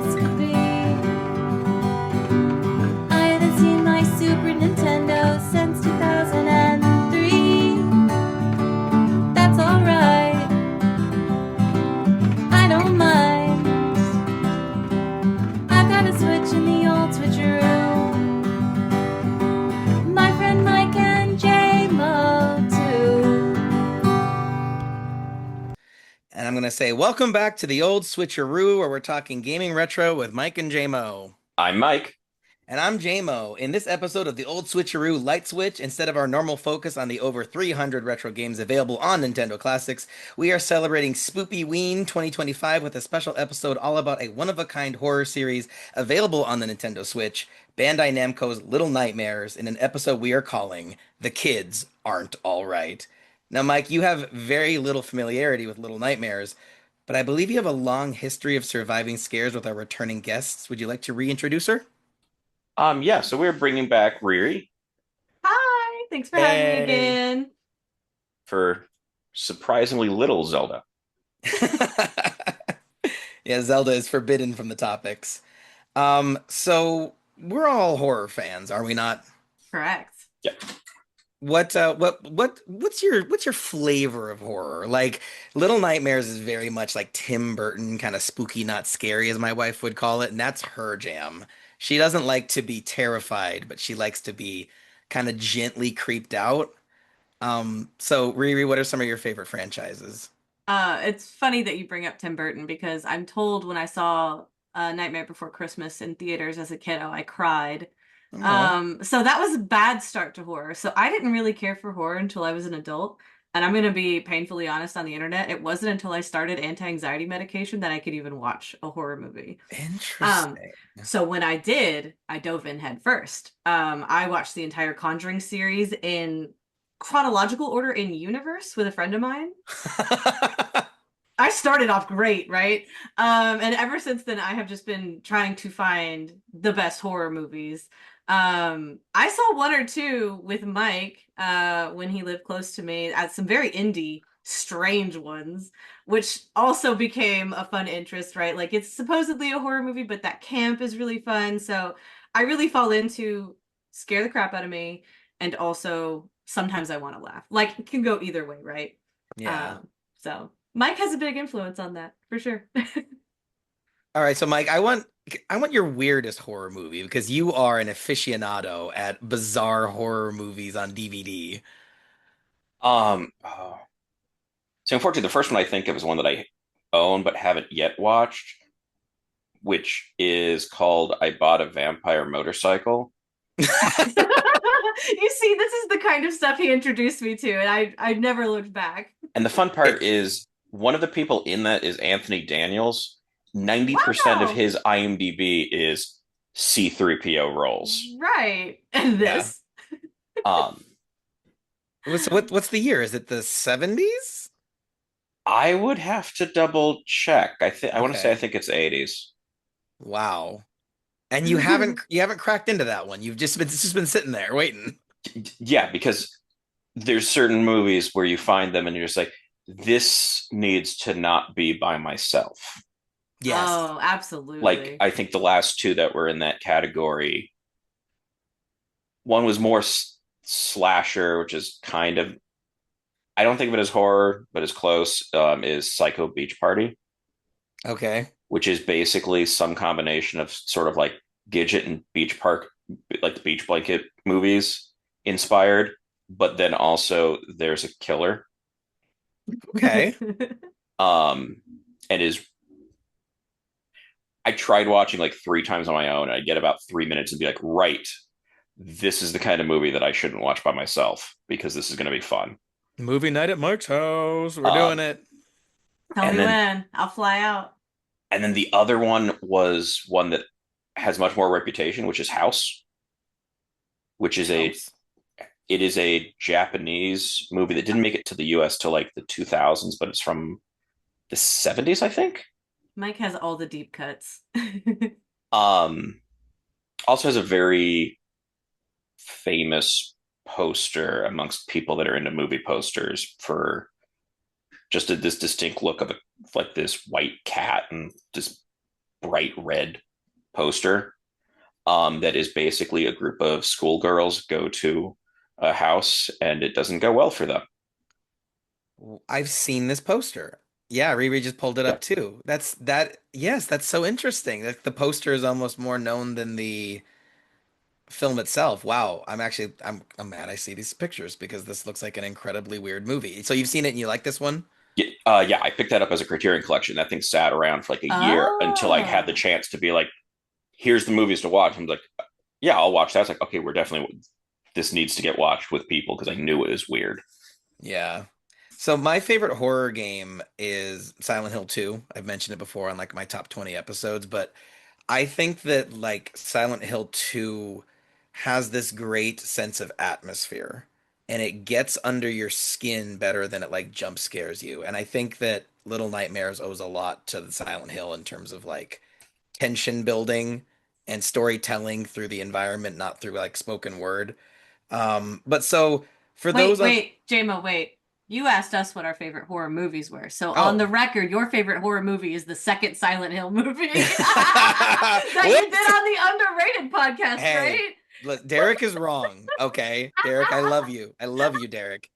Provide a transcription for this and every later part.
best could be. I haven't seen my Super Nintendo since 2003. That's alright, I don't mind. I've got a Switch in the old switcheroo. My friend Mike and Jaymo too. And I'm going to say, welcome back to the Old SwitchAroo, where we're talking gaming retro with Mike and Jaymo. I'm Mike. And I'm Jaymo. In this episode of the Old SwitchAroo Lite Switch, instead of our normal focus on the over 300 retro games available on Nintendo Classics, we are celebrating Spoopy Ween 2025 with a special episode all about a one-of-a-kind horror series available on the Nintendo Switch, Bandai Namco's Little Nightmares, in an episode we are calling The Kids Aren't All Right. Now, Mike, you have very little familiarity with Little Nightmares, but I believe you have a long history of surviving scares with our returning guests. Would you like to reintroduce her? Yeah, so we're bringing back Riri Hi, thanks for having me Yay. again. for surprisingly little Zelda. Yeah, Zelda is forbidden from the topics. So we're all horror fans, are we not? Correct. Yeah. What's your flavor of horror? Like Little Nightmares is very much like Tim Burton, kind of spooky, not scary, as my wife would call it, and that's her jam. She doesn't like to be terrified, but she likes to be kind of gently creeped out. So Riri, what are some of your favorite franchises? It's funny that you bring up Tim Burton because I'm told when I saw Nightmare Before Christmas in theaters as a kiddo, I cried. Oh, So that was a bad start to horror. So I didn't really care for horror until I was an adult. And I'm gonna be painfully honest on the internet. It wasn't until I started anti-anxiety medication that I could even watch a horror movie. Um, interesting. so when I did, I dove in head first. I watched the entire Conjuring series in chronological order in universe with a friend of mine. I started off great, right? And ever since then, I have just been trying to find the best horror movies. I saw one or two with Mike when he lived close to me at some very indie, strange ones, which also became a fun interest, right? Like it's supposedly a horror movie, but that camp is really fun. So I really fall into scare the crap out of me, and also sometimes I want to laugh. Like it can go either way, right? Yeah. So Mike has a big influence on that for sure. All right, so Mike, I want your weirdest horror movie because you are an aficionado at bizarre horror movies on DVD. Oh. So unfortunately, the first one I think of is one that I own but haven't yet watched, which is called I Bought a Vampire Motorcycle. You see, this is the kind of stuff he introduced me to, and I never looked back. And the fun part is one of the people in that is Anthony Daniels. 90% of Wow. his IMDb is C3PO roles. Right. And Yeah. this. Um, What's the year? Is it the 70s? I would have to double check. I want to say I Okay. think it's 80s. Wow. And you haven't cracked into that one. It's just been sitting there waiting. Yeah, because there's certain movies where you find them and you're just like, this needs to not be by myself. Yes. Oh, Like, absolutely. I think the last two that were in that category, one was more slasher, which is kind of, I don't think of it as horror, but as close, is Psycho Beach Party, Okay. which is basically some combination of sort of like Gidget and Beach Park, like the Beach Blanket movies inspired, but then also there's a killer. Okay. Um, and is I tried watching like three times on my own. And I'd get about 3 minutes and be like, right, this is the kind of movie that I shouldn't watch by myself because this is going to be fun. Movie night at Mike's house. We're doing Um, it. Tell and me then when. I'll fly out. and then the other one was one that has much more reputation, which is House, which is a House. it is a Japanese movie that didn't make it to the US till like the 2000s, but it's from the 70s, I think. Mike has all the deep cuts. Um, Also has a very famous poster amongst people that are into movie posters for just this distinct look of like this white cat and just bright red poster that is basically a group of schoolgirls go to a house and it doesn't go well for them. I've seen this poster. Yeah, Riri just pulled it Yeah. up too. Yes, that's so interesting. Like the poster is almost more known than the film itself. Wow, I'm mad I see these pictures because this looks like an incredibly weird movie. So you've seen it and you like this one? Yeah, yeah, I picked that up as a Criterion collection. That thing sat around for like a year until I had the Oh. chance to be like, here's the movies to watch. I'm like, yeah, I'll watch that. It's like, okay, we're definitely, this needs to get watched with people because I knew it was weird. Yeah. So my favorite horror game is Silent Hill 2. I've mentioned it before on like my top 20 episodes, but I think that like Silent Hill 2 has this great sense of atmosphere and it gets under your skin better than it like jump scares you. And I think that Little Nightmares owes a lot to the Silent Hill in terms of like tension building and storytelling through the environment, not through like spoken word. But so for Wait, those on wait, Jaymo, wait. You asked us what our favorite horror movies were. So on the oh, record, your favorite horror movie is the second Silent Hill movie that you did whoops. on the Underrated podcast, Hey, right? look, Derek is wrong. Okay, Derek, I love you. I love you, Derek.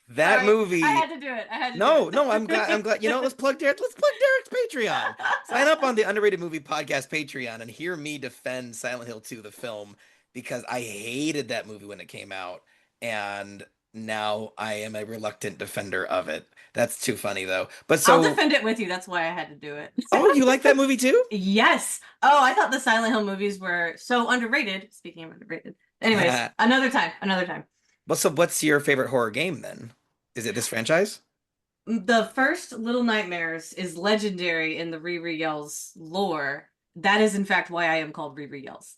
That Sorry, I movie. had to do it. I had to do No, no, I'm glad. I'm it. glad. You know, let's plug Derek. Let's plug Derek's Patreon. Sign up on the Underrated Movie Podcast Patreon and hear me defend Silent Hill 2, the film, because I hated that movie when it came out, and now I am a reluctant defender of it. That's too funny though. But I'll so, defend it with you. That's why I had to do it. oh, you like that movie too? Yes. Oh, I thought the Silent Hill movies were so underrated. Speaking of underrated. Anyways, another time, another time. Well, so what's your favorite horror game then? Is it this franchise? The first Little Nightmares is legendary in the RiRiYells lore. That is, in fact, why I am called RiRiYells.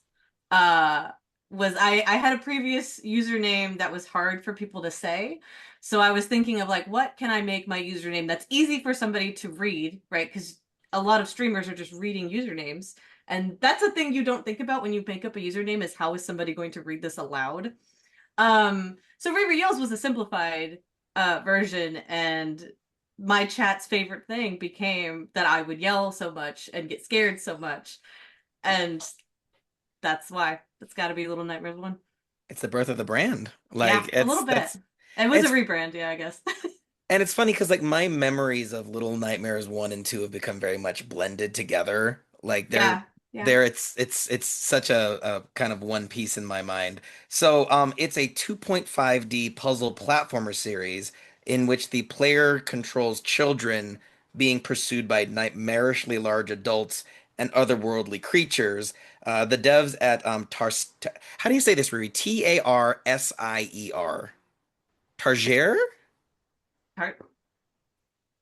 Uh, was I had a previous username that was hard for people to say, so I was thinking of like, what can I make my username that's easy for somebody to read, right? Because a lot of streamers are just reading usernames, and that's a thing you don't think about when you make up a username is how is somebody going to read this aloud? So RiRiYells was a simplified version, and my chat's favorite thing became that I would yell so much and get scared so much. And that's why. That's got to be Little Nightmares 1. It's the birth of the brand. Yeah, Like a little it's bit. that's It was a it's rebrand, yeah, I guess. and it's funny because like my memories of Little Nightmares 1 and 2 have become very much blended together. Like Yeah, yeah. they're it's such a kind of one piece in my mind. So it's a 2.5D puzzle platformer series in which the player controls children being pursued by nightmarishly large adults and otherworldly creatures. The devs at how do you say this, Rui? Tarsier? Tarsier? Hard.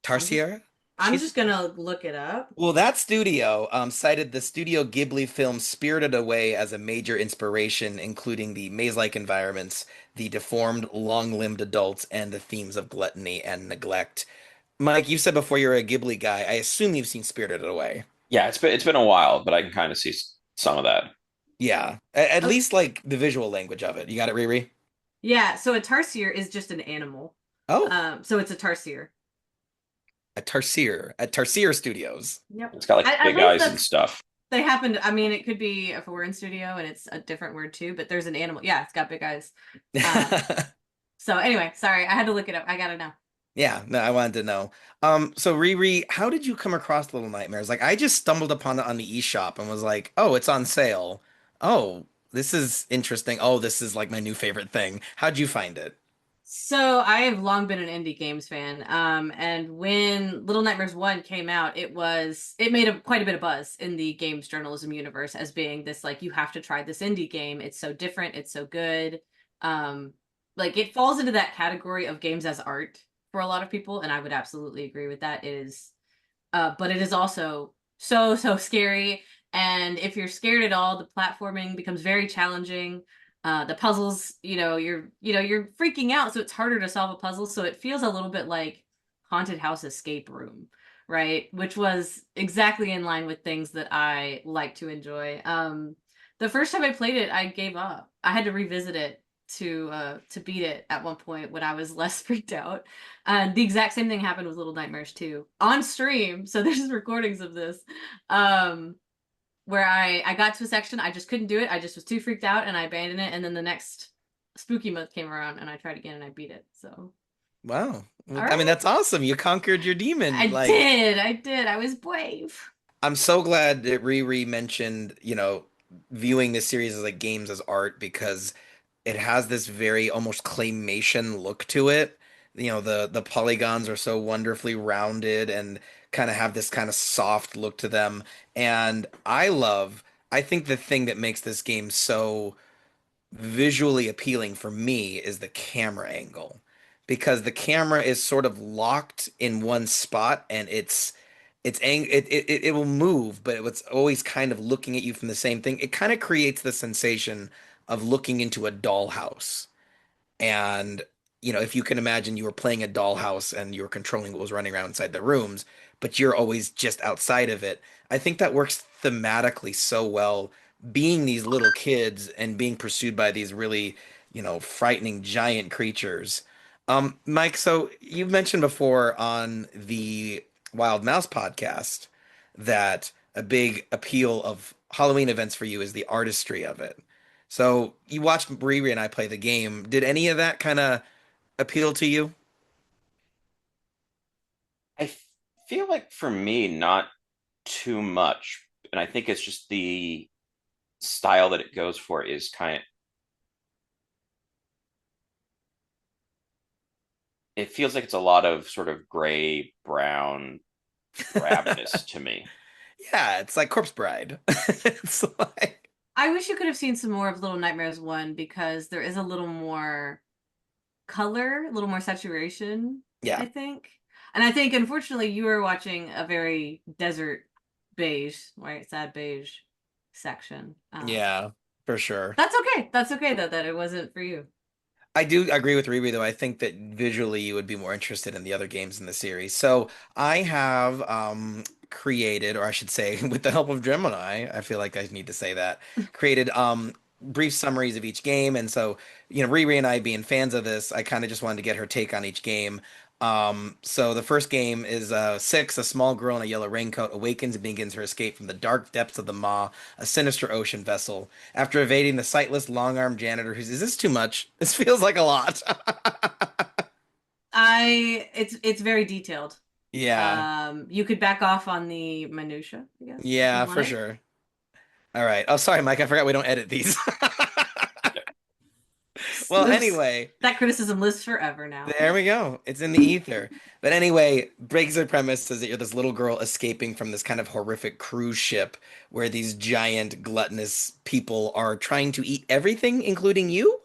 I'm just Tarsier? I'm She's just gonna look it up. well, that studio cited the Studio Ghibli film Spirited Away as a major inspiration, including the maze-like environments, the deformed, long-limbed adults, and the themes of gluttony and neglect. Mike, you said before you're a Ghibli guy. I assume you've seen Spirited Away. Yeah, it's been a while, but I can kind of see some of that. Yeah, at Oh, least like the visual language of it. You got it, Riri? yeah, so a tarsier is just an animal. Oh, So it's a tarsier. at Tarsier Studios. Yep. It's got like I big love eyes and that stuff. they happened. I mean, it could be if we're in studio and it's a different word too, but there's an animal. Yeah, it's got big eyes. Um, so anyway, sorry, I had to look it up. I gotta know. Yeah, no, I wanted to know. So Riri, how did you come across Little Nightmares? Like, I just stumbled upon it on the eShop and was like, oh, it's on sale. Oh, this is interesting. Oh, this is like my new favorite thing. How'd you find it? So I have long been an indie games fan. And when Little Nightmares 1 came out, it made quite a bit of buzz in the games journalism universe as being this like you have to try this indie game. It's so different, it's so good. Um, like it falls into that category of games as art for a lot of people, and I would absolutely agree with that. It is but it is also so scary. And if you're scared at all, the platforming becomes very challenging. The puzzles, you're freaking out, so it's harder to solve a puzzle. So it feels a little bit like haunted house escape room, right? Which was exactly in line with things that I like to enjoy. The first time I played it, I gave up. I had to revisit it to beat it at one point when I was less freaked out. And the exact same thing happened with Little Nightmares 2 on stream. So there's recordings of this. Um, where I got to a section, I just couldn't do it. I just was too freaked out and I abandoned it. And then the next spooky month came around and I tried again and I beat it. So, Wow. all I mean, right. that's awesome. You conquered your demon. I Like, did. I did. I was brave. I'm so glad that Riri mentioned, viewing this series as like games as art because it has this very almost claymation look to it. The polygons are so wonderfully rounded and kind of have this kind of soft look to them. And I think the thing that makes this game so visually appealing for me is the camera angle because the camera is sort of locked in one spot and it will move, but it's always kind of looking at you from the same thing. It kind of creates the sensation of looking into a dollhouse. And, if you can imagine you were playing a dollhouse and you were controlling what was running around inside the rooms, but you're always just outside of it. I think that works thematically so well, being these little kids and being pursued by these really, frightening giant creatures. Mike, so you've mentioned before on the Wild Mouse podcast that a big appeal of Halloween events for you is the artistry of it. So you watched Riri and I play the game. Did any of that kind of appeal to you? I feel like for me, not too much. And I think it's just the style that it goes for is it feels like it's a lot of sort of gray, brown drabness to me. Yeah, it's like Corpse Bride. It's like, I wish you could have seen some more of Little Nightmares 1 because there is a little more color, a little more saturation, yeah, I think. And I think, unfortunately, you were watching a very desert beige, right? Sad beige section. yeah, for sure. That's okay. That's okay, though, that it wasn't for you. I do agree with Riri, though. I think that visually you would be more interested in the other games in the series. So I have created, or I should say, with the help of Gemini, I feel like I need to say that, created brief summaries of each game. And so, Riri and I being fans of this, I kind of just wanted to get her take on each game. So the first game is 6, a small girl in a yellow raincoat awakens and begins her escape from the dark depths of the Maw, a sinister ocean vessel. After evading the sightless, long-armed janitor who's, is this too much? This feels like a lot. It's very detailed. Yeah, You could back off on the minutia, I guess, if you yeah, for wanted. sure. All right. Oh, sorry, Mike. I forgot we don't edit these. Well, Lives anyway, that criticism lives forever now. there we go. It's in the ether. But anyway, Briggs' premise is that you're this little girl escaping from this kind of horrific cruise ship where these giant gluttonous people are trying to eat everything, including you.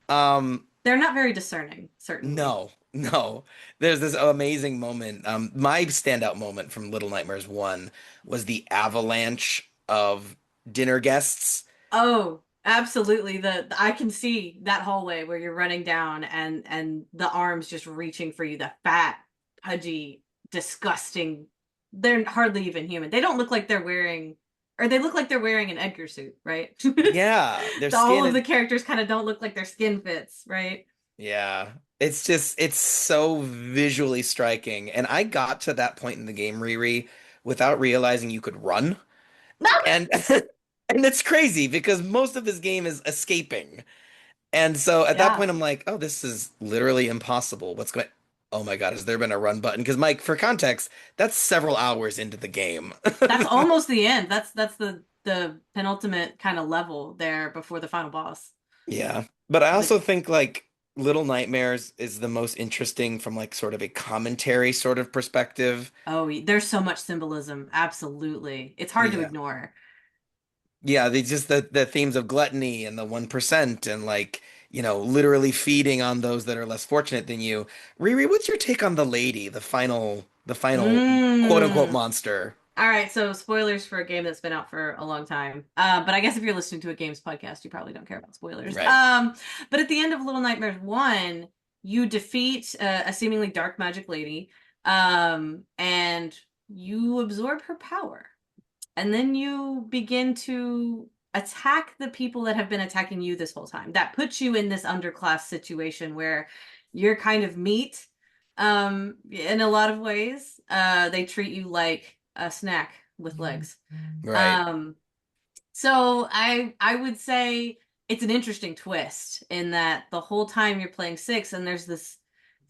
Um, They're not very discerning, certainly. no, no. There's this amazing moment. My standout moment from Little Nightmares 1 was the avalanche of dinner guests. Oh, absolutely. I can see that hallway where you're running down and the arms just reaching for you, the fat, pudgy, disgusting. They're hardly even human. They don't look like they're wearing or they look like they're wearing an Edgar suit, right? Yeah, their All skin of is the characters kind of don't look like their skin fits, right? yeah. It's so visually striking. And I got to that point in the game, Riri, without realizing you could run. And and it's crazy because most of this game is escaping. And so at that Yeah. point I'm like, oh, this is literally impossible. Oh my God, has there been a run button? Because Mike, for context, that's several hours into the game. That's almost the end. That's the penultimate kind of level there before the final boss. Yeah. But I Like, also think like Little Nightmares is the most interesting from like sort of a commentary sort of perspective. oh, there's so much symbolism. Absolutely. It's hard to Yeah. ignore. Yeah, they just the themes of gluttony and the 1% and like, literally feeding on those that are less fortunate than you. Riri, what's your take on the lady, the final quote unquote Mm. monster? All right, so spoilers for a game that's been out for a long time. But I guess if you're listening to a games podcast, you probably don't care about spoilers. Right. But at the end of Little Nightmares 1, you defeat a seemingly dark magic lady, and you absorb her power. And then you begin to attack the people that have been attacking you this whole time. That puts you in this underclass situation where you're kind of meat in a lot of ways. They treat you like a snack with legs. Right. Um, So I would say it's an interesting twist in that the whole time you're playing six and there's this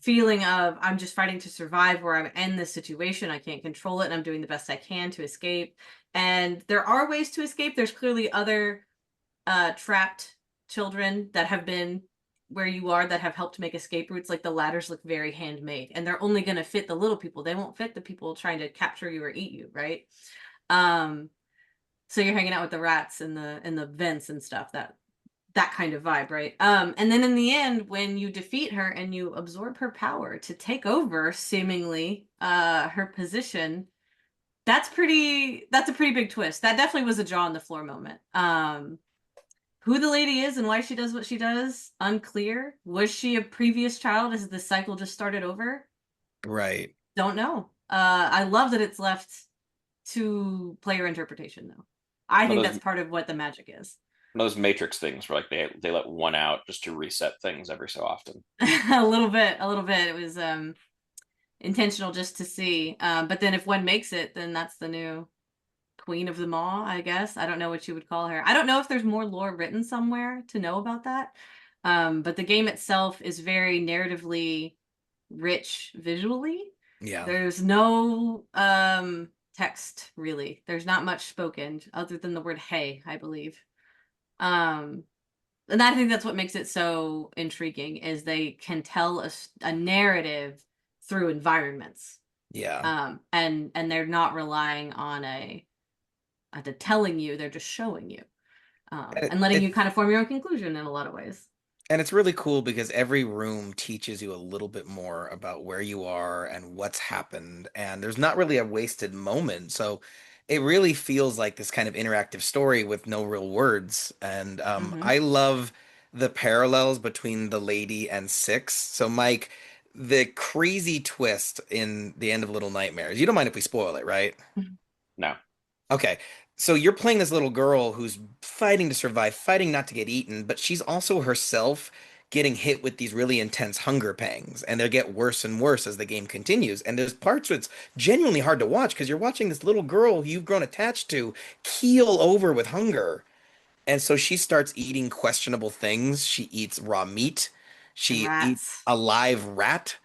feeling of I'm just fighting to survive where I'm in this situation. I can't control it and I'm doing the best I can to escape. And there are ways to escape. There's clearly other trapped children that have been where you are that have helped make escape routes. Like the ladders look very handmade and they're only going to fit the little people. They won't fit the people trying to capture you or eat you, right? Um, so you're hanging out with the rats and the vents and stuff, that kind of vibe, right? And then in the end, when you defeat her and you absorb her power to take over seemingly her position, that's a pretty big twist. That definitely was a jaw on the floor moment. Who the lady is and why she does what she does, unclear. Was she a previous child? Has the cycle just started over? Right. Don't know. I love that it's left to player interpretation, though. I One think of that's those part of what the magic is. one of those Matrix things where like they let one out just to reset things every so often. A little bit, a little bit. It was intentional just to see. But then if one makes it, then that's the new queen of them all, I guess. I don't know what you would call her. I don't know if there's more lore written somewhere to know about that. But the game itself is very narratively rich visually. Yeah. There's no text really. There's not much spoken other than the word hey, I believe. Um and I think that's what makes it so intriguing is they can tell a narrative through environments. Yeah. And they're not relying on the telling you, they're just showing you. And And letting it, you kind of form your own conclusion in a lot of ways. And it's really cool because every room teaches you a little bit more about where you are and what's happened. And there's not really a wasted moment. So it really feels like this kind of interactive story with no real words. And Hmm. I love the parallels between the lady and Six. So, Mike, the crazy twist in the end of Little Nightmares, you don't mind if we spoil it, right? No. Okay. So you're playing this little girl who's fighting to survive, fighting not to get eaten, but she's also herself getting hit with these really intense hunger pangs, and they get worse and worse as the game continues. And there's parts where it's genuinely hard to watch because you're watching this little girl who you've grown attached to keel over with hunger. And so she starts eating questionable things. She eats raw meat. And She eats rats. a live rat.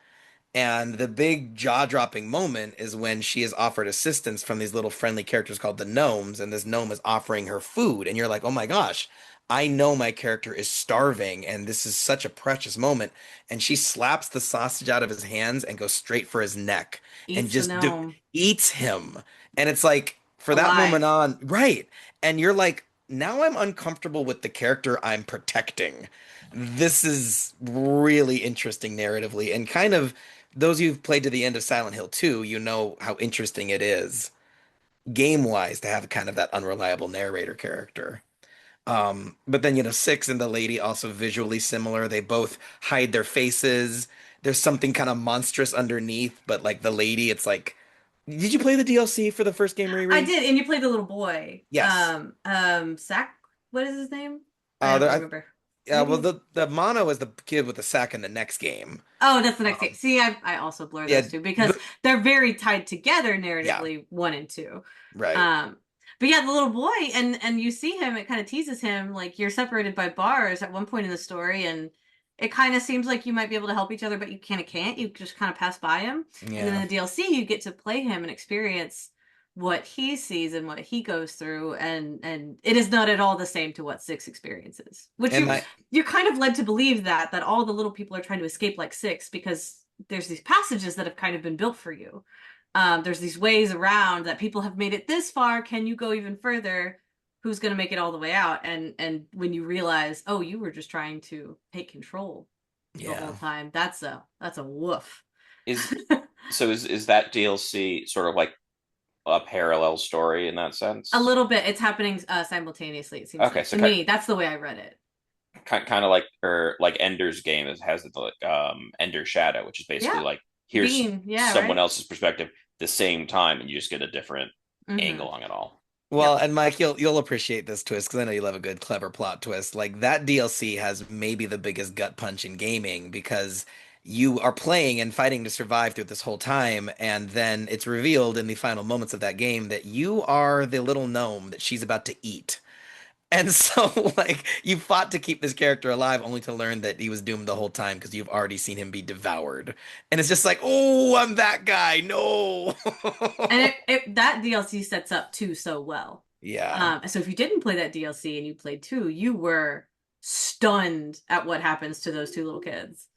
And the big jaw-dropping moment is when she is offered assistance from these little friendly characters called the gnomes, and this gnome is offering her food, and you're like, oh my gosh, I know my character is starving, and this is such a precious moment. And she slaps the sausage out of his hands and goes straight for his neck and Eats the just gnome eats him. And it's like, for that moment alive. on, right. And you're like, now I'm uncomfortable with the character I'm protecting. This is really interesting narratively and kind of those who've played to the end of Silent Hill 2, you know how interesting it is game-wise to have kind of that unreliable narrator character. But then, 6 and the lady also visually similar. They both hide their faces. There's something kind of monstrous underneath, but like the lady, it's like, did you play the DLC for the first game, I Riri? did, and you played the little boy. Yes. Sack. What is his name? I Uh, don't there, remember. well, Maybe. the mono is the kid with the sack in the next game. Oh, that's the next game. Um, See, I also blur yeah, those two because the, they're very tied together yeah, narratively, one and two. right. Um, but yeah, the little boy, and you see him, it kind of teases him like you're separated by bars at one point in the story, and it kind of seems like you might be able to help each other, but you kind of can't. You just kind of pass by him, and then Yeah. in the DLC, you get to play him and experience what he sees and what he goes through, and it is not at all the same to what Six experiences, which And my you're kind of led to believe that all the little people are trying to escape like Six because there's these passages that have kind of been built for you. There's these ways around that people have made it this far. Can you go even further? Who's going to make it all the way out? And when you realize, oh, you were just trying to take control the whole yeah. time. That's a woof. Is is that DLC sort of like a parallel story in that A sense? little bit. It's happening simultaneously. It seems Okay, like so to me. That's the way I read it. kind of like or like Ender's Game has the like Ender Shadow, which is basically Yeah, like here's Bean. Yeah, someone right. else's perspective the same time, and you just get a different Mm-hmm. angle on it all. Well, Yep. and Mike, you'll appreciate this twist because I know you love a good, clever plot twist. Like that DLC has maybe the biggest gut punch in gaming because you are playing and fighting to survive through this whole time, and then it's revealed in the final moments of that game that you are the little gnome that she's about to eat. And so, like, you fought to keep this character alive, only to learn that he was doomed the whole time because you've already seen him be devoured. And it's just like, oh, I'm that guy. No. And that DLC sets up two so well. Yeah. So if you didn't play that DLC and you played two, you were stunned at what happens to those two little kids.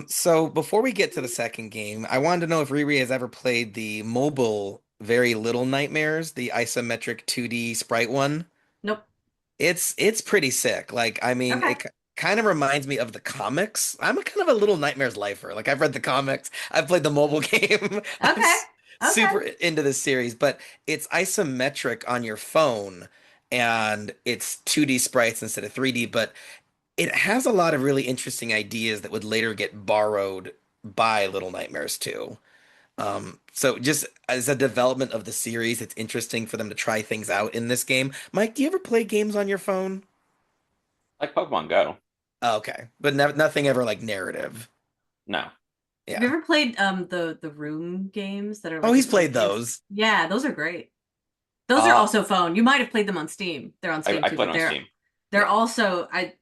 So before we get to the second game, I wanted to know if Riri has ever played the mobile Very Little Nightmares, the isometric 2D sprite one. Nope. It's pretty sick. Like, I mean, Okay. kind of reminds me of the comics. I'm a kind of a Little Nightmares lifer. Like, I've read the comics, I've played the mobile game. Okay. Okay. Super into this series, but it's isometric on your phone and it's 2D sprites instead of 3D, but it has a lot of really interesting ideas that would later get borrowed by Little Nightmares too. So just as a development of the series, it's interesting for them to try things out in this game. Mike, do you ever play games on your phone? Like Pokemon Go. Oh, okay, but nothing ever like narrative. No. Have you Yeah. ever played the room games that are Oh, like he's just little played kids? those. Yeah, those are great. Those are Uh, also phone. You might have played them on Steam. They're on Steam I too, played but it on Steam. they're yeah, also I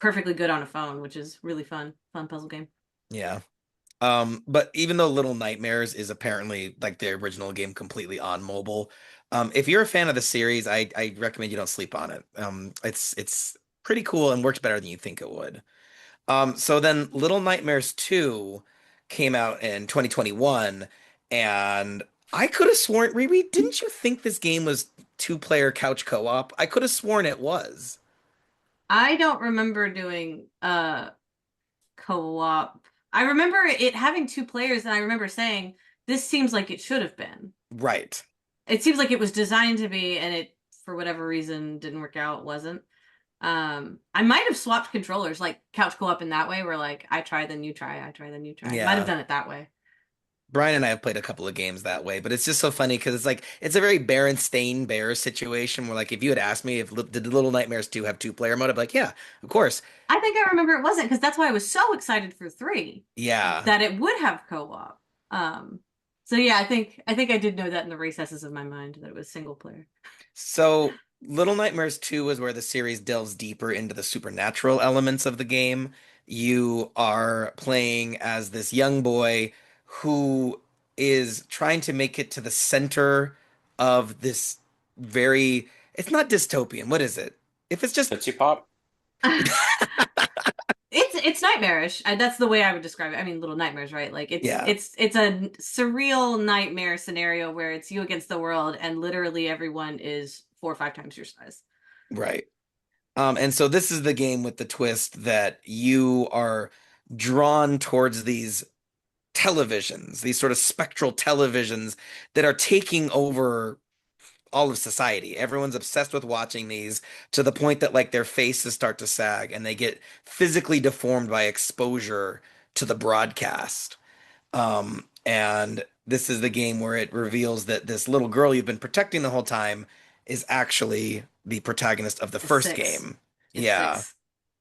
perfectly good on a phone, which is really fun. Fun puzzle game. yeah. But even though Little Nightmares is apparently like the original game completely on mobile, if you're a fan of the series, I recommend you don't sleep on it. It's pretty cool and works better than you think it would. So then Little Nightmares 2 came out in 2021, and I could have sworn, Riri, didn't you think this game was two-player couch co-op? I could have sworn it was. I don't remember doing co-op. I remember it having two players, and I remember saying, this seems like it should have been. Right. It seems like it was designed to be, and it, for whatever reason, didn't work out, wasn't. I might have swapped controllers, like couch co-op in that way, where like I try, then you try, I try, then you try. Might have Yeah. done it that way. Brian and I have played a couple of games that way, but it's just so funny because it's like it's a very Berenstain Bears situation where like if you had asked me if did Little Nightmares 2 have two-player mode, I'd be like, yeah, of course. I think I remember it wasn't because that's why I was so excited for three Yeah. that it would have co-op. Um, so yeah, I think I did know that in the recesses of my mind that it was single player. So Little Nightmares 2 is where the series delves deeper into the supernatural elements of the game. You are playing as this young boy who is trying to make it to the center of this very, it's not dystopian. What is it? If it's just, Tootsie Pop? It's nightmarish. That's the way I would describe it. I mean, little nightmares, right? Like it's yeah, it's it's a surreal nightmare scenario where it's you against the world, and literally everyone is 4 or 5 times your size. right. And so this is the game with the twist that you are drawn towards these televisions, these sort of spectral televisions that are taking over all of society. Everyone's obsessed with watching these to the point that like their faces start to sag and they get physically deformed by exposure to the broadcast. And this is the game where it reveals that this little girl you've been protecting the whole time is actually the protagonist of the It's first six. game. It's Yeah. six.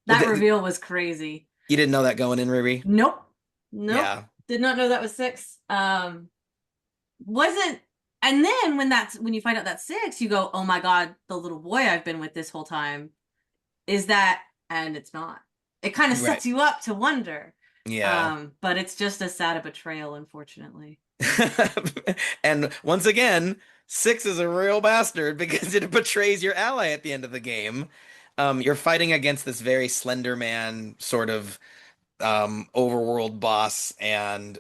That reveal was crazy. You didn't know that going in, Riri? Nope. Nope. Yeah. Did not know that was six. Wasn't and then when you find out that's six, you go, oh my God, the little boy I've been with this whole time is that, and it's not. It kind of Right. sets you up to wonder. Yeah. But it's just as sad a betrayal, unfortunately. And once again, Six is a real bastard because it betrays your ally at the end of the game. You're fighting against this very slender man sort of overworld boss, and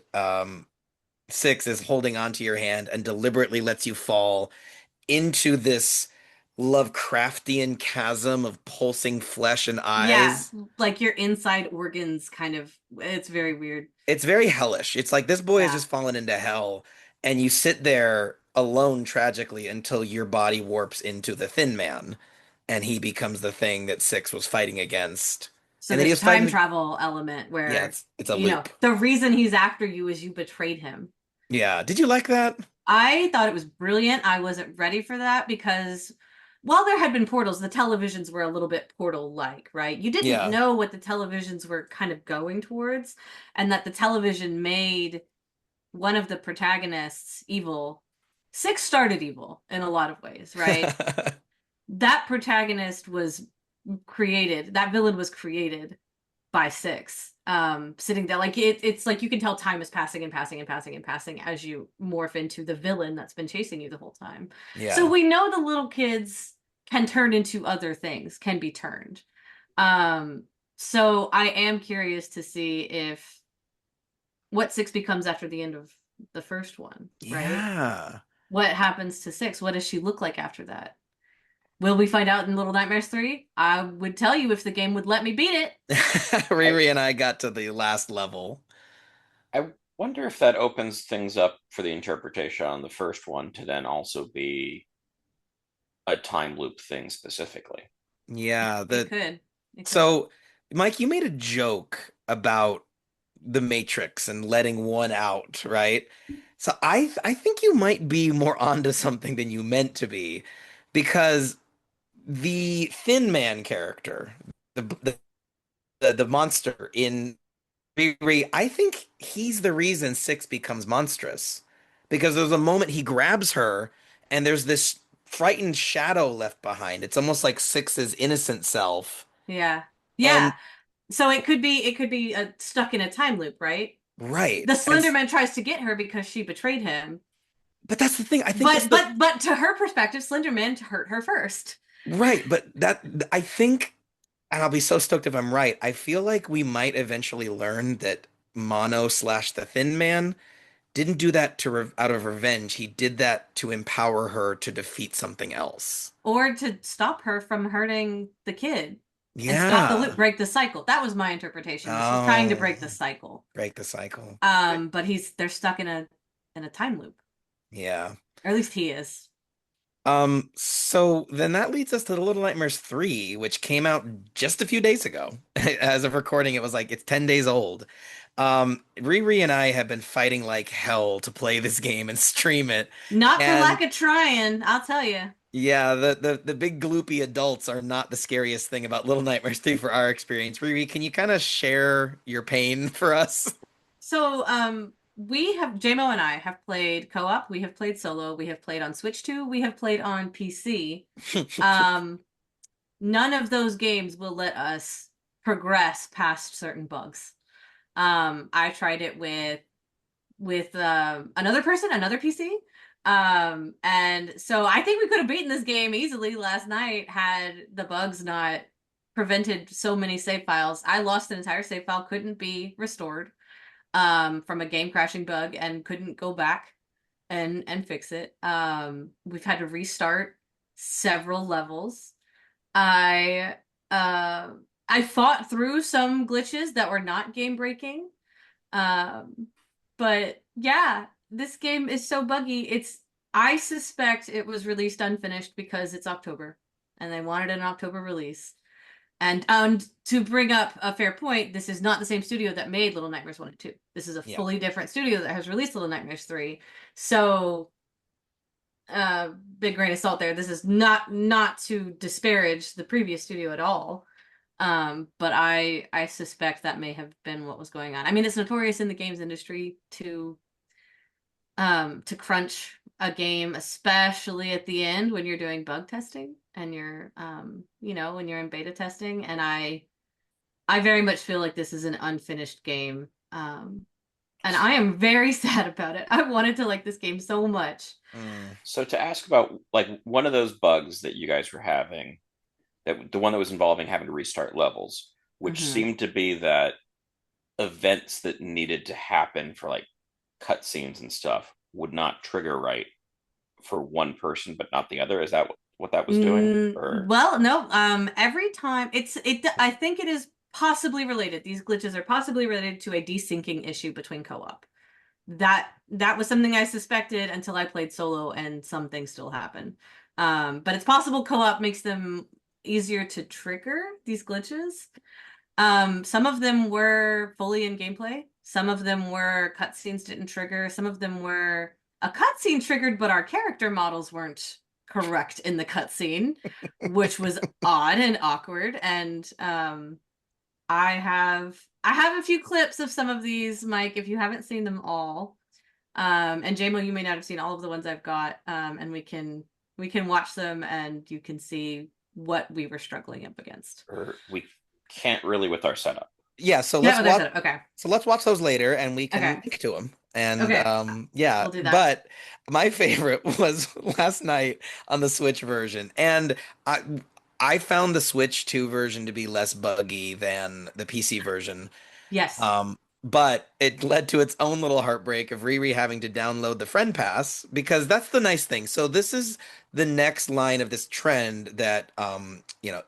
Six is holding onto your hand and deliberately lets you fall into this Lovecraftian chasm of pulsing flesh and Yeah, eyes. like your inside organs kind of, it's very weird. It's very hellish. It's like this boy has Yeah. just fallen into hell, and you sit there alone tragically until your body warps into the Thin Man, and he becomes the thing that Six was fighting against. So And then he there's was time fighting. travel element Yeah, where, it's a loop. the reason he's after you is you betrayed him. Yeah. Did you like that? I thought it was brilliant. I wasn't ready for that because while there had been portals, the televisions were a little bit portal-like, right? You didn't Yeah. know what the televisions were kind of going towards, and that the television made one of the protagonists evil. Six started evil in a lot of ways, right? that protagonist was created, that villain was created by Six. Sitting there, like it's like you can tell time is passing and passing and passing and passing as you morph into the villain that's been chasing you the whole time. So Yeah. we know the little kids can turn into other things, can be turned. Um, so I am curious to see if what Six becomes after the end of the first one, right? Yeah. What happens to Six? What does she look like after that? Will we find out in Little Nightmares 3? I would tell you if the game would let me beat it. I Riri and I got to the last level. I wonder if that opens things up for the interpretation on the first one to then also be a time loop thing specifically. Yeah, It the could. It could. so Mike, you made a joke about the Matrix and letting one out, right? So I think you might be more onto something than you meant to be, because the Thin Man character, the the monster in Riri, I think he's the reason Six becomes monstrous. Because there's a moment he grabs her and there's this frightened shadow left behind. It's almost like Six's innocent self. Yeah. And Yeah. So it could be stuck in a time loop, right? right. The Slender Man tries to get her because she betrayed him. But that's the thing. I think that's the But to her perspective, Slender Man hurt her first. right, but that I think, and I'll be so stoked if I'm right. I feel like we might eventually learn that Mono slash the Thin Man didn't do that to out of revenge. He did that to empower her to defeat something else. Or to stop her from hurting the kid and stop the loop, Yeah. break the cycle. That was my interpretation, was he's trying to Oh, break the cycle. break the cycle. But they're stuck in a time loop. Yeah. Or at least he is. So then that leads us to the Little Nightmares 3, which came out just a few days ago. As of recording, it was like it's 10 days old. Riri and I have been fighting like hell to play this game and stream it. Not for And lack of trying, I'll tell you. yeah, the big gloopy adults are not the scariest thing about Little Nightmares 3 for our experience. Riri, can you kind of share your pain for us? So, we have Jaymo and I have played co-op, we have played solo, we have played on Switch 2, we have played on PC. Um, None of those games will let us progress past certain bugs. I tried it with another person, another PC. And so I think we could have beaten this game easily last night had the bugs not prevented so many save files. I lost an entire save file, couldn't be restored from a game crashing bug and couldn't go back and fix it. We've had to restart several levels. I uh I fought through some glitches that were not game breaking. Um, but yeah, this game is so buggy. I suspect it was released unfinished because it's October and they wanted an October release. And to bring up a fair point, this is not the same studio that made Little Nightmares 1 and 2. This is a Yeah. fully different studio that has released Little Nightmares 3. So, big grain of salt there. This is not to disparage the previous studio at all. But I suspect that may have been what was going on. I mean, it's notorious in the games industry to crunch a game, especially at the end when you're doing bug testing and you're when you're in beta testing. And I very much feel like this is an unfinished game. And I am very sad about it. I wanted to like this game so much. Mm, So to ask about like one of those bugs that you guys were having, that the one that was involving having to restart levels, which Hmm. seemed to be that events that needed to happen for like cutscenes and stuff would not trigger right for one person but not the other. Is that what that was doing? Or Well, no. Every time I think it is possibly related. These glitches are possibly related to a desyncing issue between co-op. That was something I suspected until I played solo, and some things still happen. But it's possible co-op makes them easier to trigger these glitches. Some of them were fully in gameplay. Some of them were cutscenes didn't trigger. Some of them were a cutscene triggered, but our character models weren't correct in the cutscene, which was odd and awkward. And I have a few clips of some of these, Mike, if you haven't seen them all. And Jaymo, you may not have seen all of the ones I've got. And we can We can watch them and you can see what we were struggling up against. Or we can't really with our setup. Yeah, so Yeah, let's what they watch said. Okay. those later and we can Okay. link to them. And Okay. yeah, We'll do that. but my favorite was last night on the Switch version. And I I found the Switch 2 version to be less buggy than the PC version. Yes. But it led to its own little heartbreak of Riri having to download the friend pass because that's the nice thing. So this is the next line of this trend that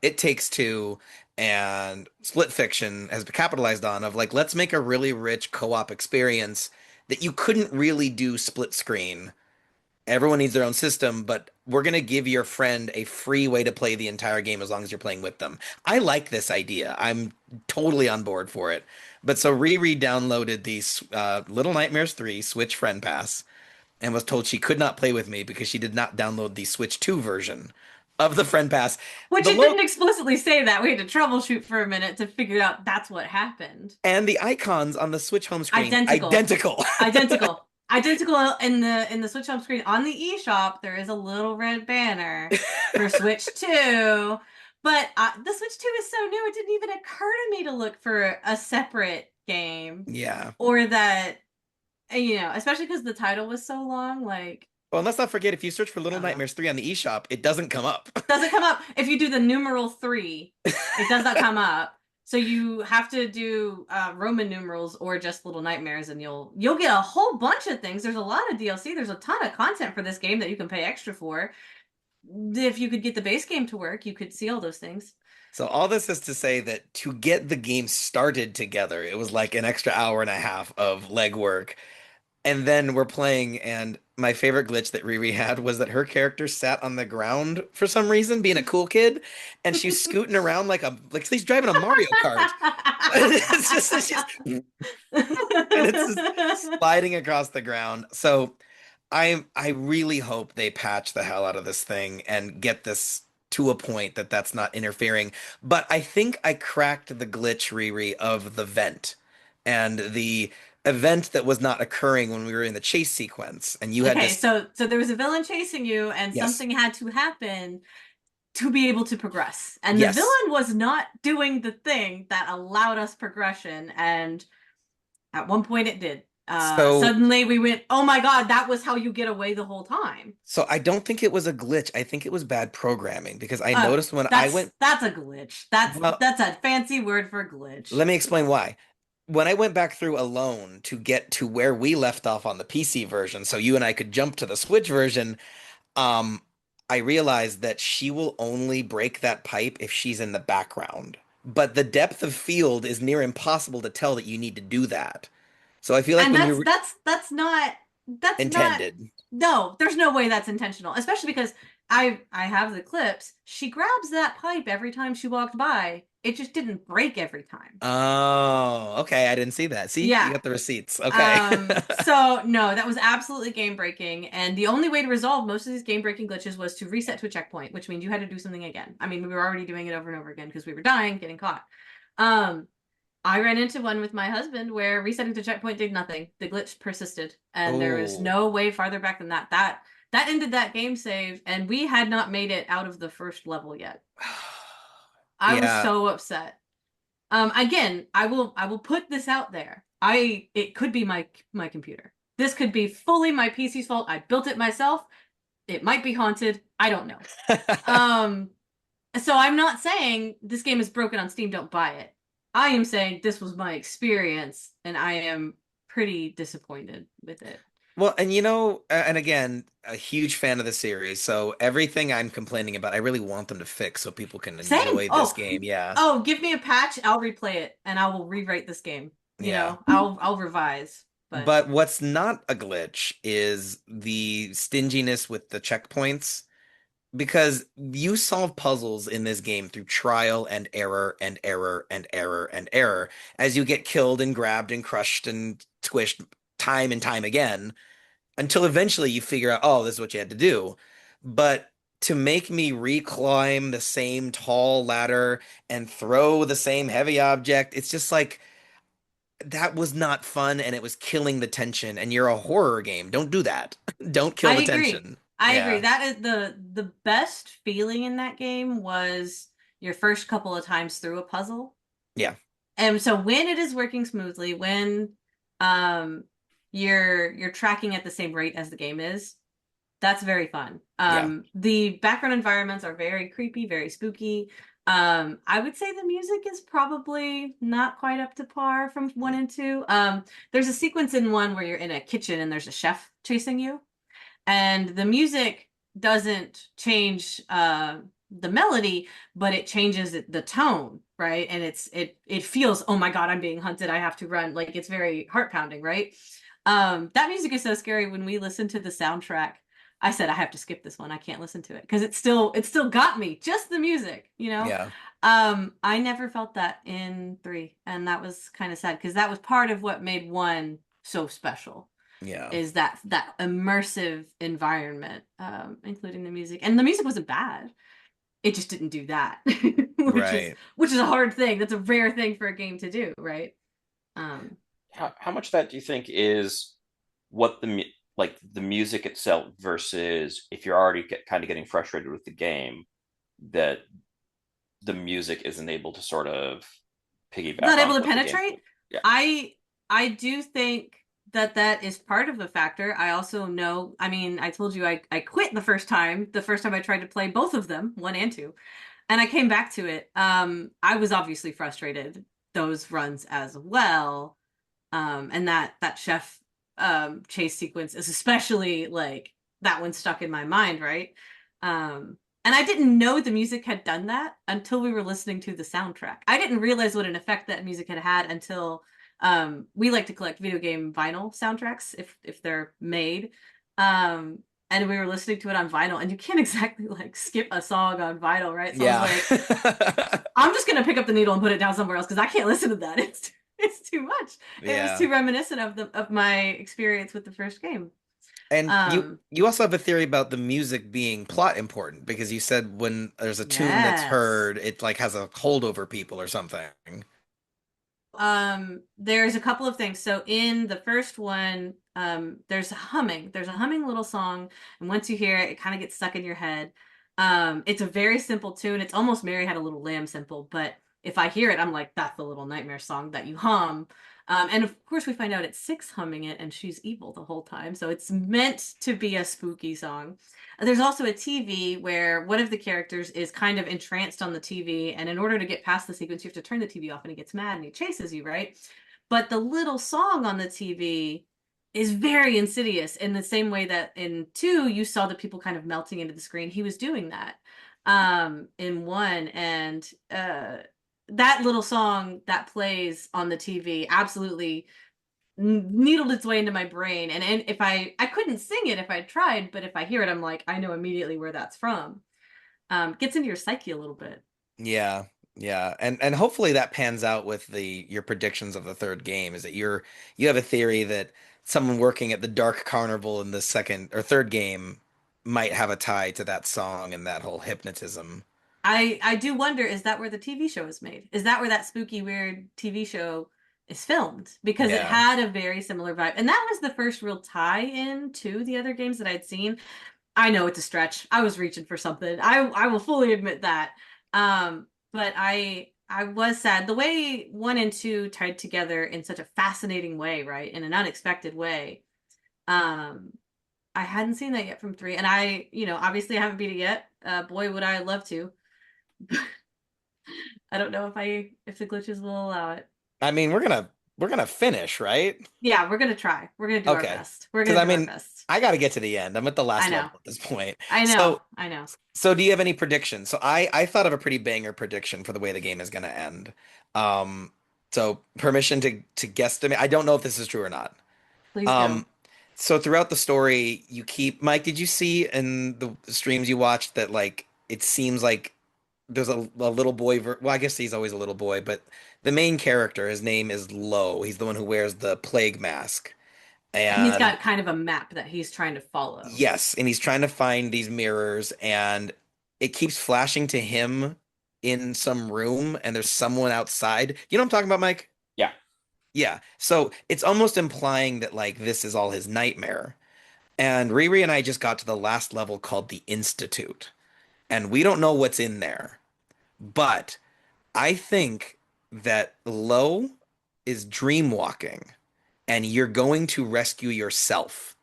It Takes Two and Split Fiction has capitalized on of like let's make a really rich co-op experience that you couldn't really do split screen. Everyone needs their own system, but we're going to give your friend a free way to play the entire game as long as you're playing with them. I like this idea. I'm totally on board for it. But so Riri downloaded the Little Nightmares 3 Switch Friend Pass and was told she could not play with me because she did not download the Switch 2 version of the Friend Pass. Which The it lo didn't explicitly say that. We had to troubleshoot for a minute to figure out that's what happened. and the icons on the Switch home screen Identical. identical. Identical. Identical in the Switch home screen. On the eShop, there is a little red banner for Switch 2. But the Switch 2 is so new, it didn't even occur to me to look for a separate game. Yeah. Or that, especially because the title was so long, like, Well, and let's not forget if you search for I Little don't know. Nightmares 3 on the eShop, it doesn't come up. Doesn't come up. If you do the numeral 3, it does not come up. So you have to do Roman numerals or just Little Nightmares, and you'll get a whole bunch of things. There's a lot of DLC. There's a ton of content for this game that you can pay extra for. If you could get the base game to work, you could see all those things. So all this is to say that to get the game started together, it was like an extra hour and a half of legwork. And then we're playing, and my favorite glitch that Riri had was that her character sat on the ground for some reason, being a cool kid, and she's scooting around like she's driving a Mario Kart. It's just she's and it's just sliding across the ground. So I really hope they patch the hell out of this thing and get this to a point that that's not interfering. But I think I cracked the glitch, Riri, of the vent and the event that was not occurring when we were in the chase sequence, and you had Okay, this. so there was a villain chasing you, and Yes, something had to happen to be able to progress. And the yes. villain was not doing the thing that allowed us progression, and at one point it did. So Suddenly we went, oh my god, that was how you get away the whole time. so I don't think it was a glitch. I think it was bad programming because I Oh, noticed when I that's went. that's a glitch. That's Well, that's a fancy word for glitch. let me explain why. When I went back through alone to get to where we left off on the PC version, so you and I could jump to the Switch version, um, I realized that she will only break that pipe if she's in the background. But the depth of field is near impossible to tell that you need to do that. So I feel like And when that's you're that's that's not that's not intended. no, there's no way that's intentional, especially because I have the clips. She grabs that pipe every time she walked by. It just didn't break every time. Oh, okay. I didn't see that. See, you Yeah. got the receipts. Okay. So no, that was absolutely game breaking. And the only way to resolve most of these game breaking glitches was to reset to a checkpoint, which means you had to do something again. I mean, we were already doing it over and over again because we were dying, getting caught. Um, I ran into one with my husband where resetting to checkpoint did nothing. The glitch persisted, and there was Oh. no way farther back than that. That ended that game save, and we had not made it out of the first level yet. I was Yeah. so upset. Again, I will put this out there. It could be my computer. This could be fully my PC's fault. I built it myself. It might be haunted. I don't know. Um, so I'm not saying this game is broken on Steam, don't buy it. I am saying this was my experience, and I am pretty disappointed with it. Well, and and again, a huge fan of the series. So everything I'm complaining about, I really want them to fix so people can Same. enjoy this Oh, game. Yeah. give me a patch. I'll replay it, and I will rewrite this game. Yeah. I'll revise. But But what's not a glitch is the stinginess with the checkpoints because you solve puzzles in this game through trial and error and error and error and error as you get killed and grabbed and crushed and squished time and time again until eventually you figure out, oh, this is what you had to do. But to make me reclimb the same tall ladder and throw the same heavy object, it's just like that was not fun and it was killing the tension. And you're a horror game. Don't do that. Don't kill I the agree. tension. I agree. Yeah. That is the best feeling in that game was your first couple of times through a puzzle. Yeah. And so when it is working smoothly, when um you're tracking at the same rate as the game is, that's very fun. Yeah. The background environments are very creepy, very spooky. I would say the music is probably not quite up to par from one and two. There's a sequence in one where you're in a kitchen and there's a chef chasing you, and the music doesn't change the melody, but it changes the tone, right? And it feels, oh my God, I'm being hunted, I have to run. Like it's very heart pounding, right? That music is so scary. When we listened to the soundtrack, I said I have to skip this one. I can't listen to it because it still got me. Just the music, you know. Yeah. I never felt that in three, and that was kind of sad because that was part of what made one so special, Yeah. is that immersive environment, including the music. And the music wasn't bad. It just didn't do that, which is Right. which is a hard thing. That's a rare thing for a game to do, right? Um, How much of that do you think is what like the music itself versus if you're already kind of getting frustrated with the game, that the music isn't able to sort of piggyback Not on able to what the game. penetrate. Yeah. I I do think that is part of the factor. I also know, I mean, I told you I quit the first time I tried to play both of them, one and two, and I came back to it. I was obviously frustrated those runs as well. And that chef chase sequence is especially like that one stuck in my mind, right? And I didn't know the music had done that until we were listening to the soundtrack. I didn't realize what an effect that music had had until we like to collect video game vinyl soundtracks if they're made. And we were listening to it on vinyl, and you can't exactly like skip a song on vinyl, right? So I was Yeah. like, I'm just gonna pick up the needle and put it down somewhere else because I can't listen to that. It's too much. It was Yeah. too reminiscent of my experience with the first game. And you Um, you also have a theory about the music being plot important because you said when there's a tune that's yes. heard, it like has a hold over people or something. There's a couple of things. So in the first one, there's a humming. There's a humming little song, and once you hear it, it kind of gets stuck in your head. It's a very simple tune. It's almost Mary Had a Little Lamb simple, but if I hear it, I'm like, that's the Little Nightmare song that you hum. And of course, we find out it's Six humming it, and she's evil the whole time. So it's meant to be a spooky song. There's also a TV where one of the characters is kind of entranced on the TV, and in order to get past the sequence, you have to turn the TV off, and he gets mad and he chases you, right? But the little song on the TV is very insidious in the same way that in two, you saw the people kind of melting into the screen. He was doing that in one, and that little song that plays on the TV absolutely needled its way into my brain. And if I couldn't sing it if I tried, but if I hear it, I'm like, I know immediately where that's from. Gets into your psyche a little bit. Yeah. Yeah. And hopefully that pans out with the your predictions of the third game is that you have a theory that someone working at the Dark Carnival in the second or third game might have a tie to that song and that whole hypnotism. I do wonder, is that where the TV show is made? Is that where that spooky weird TV show is filmed? Because it Yeah. had a very similar vibe. And that was the first real tie-in to the other games that I'd seen. I know it's a stretch. I was reaching for something. I will fully admit that. But I was sad. The way one and two tied together in such a fascinating way, right? In an unexpected way. Um, I hadn't seen that yet from three. And obviously I haven't beat it yet. Boy, would I love to. I don't know if the glitches will allow it. I mean, we're gonna finish, right? Yeah, we're gonna try. We're gonna do our Okay. best. We're Because gonna I do our mean, best. I got to get to the end. I'm at the I last know. level at this point. I know. So, I know. so do you have any predictions? So I thought of a pretty banger prediction for the way the game is going to end. Um, so permission to guesstimate. I don't know if this is true or not. Please do. Um, so throughout the story, you keep Mike, did you see in the streams you watched that like it seems like there's a little boy well, I guess he's always a little boy, but the main character, his name is Lo. He's the one who wears the plague mask. And he's And got kind of a map that he's trying to follow. yes, and he's trying to find these mirrors, and it keeps flashing to him in some room, and there's someone outside. You know what I'm talking about, Mike? Yeah. Yeah. So it's almost implying that like this is all his nightmare. And Riri and I just got to the last level called the Institute. And we don't know what's in there. But I think that Lo is dream walking and you're going to rescue yourself.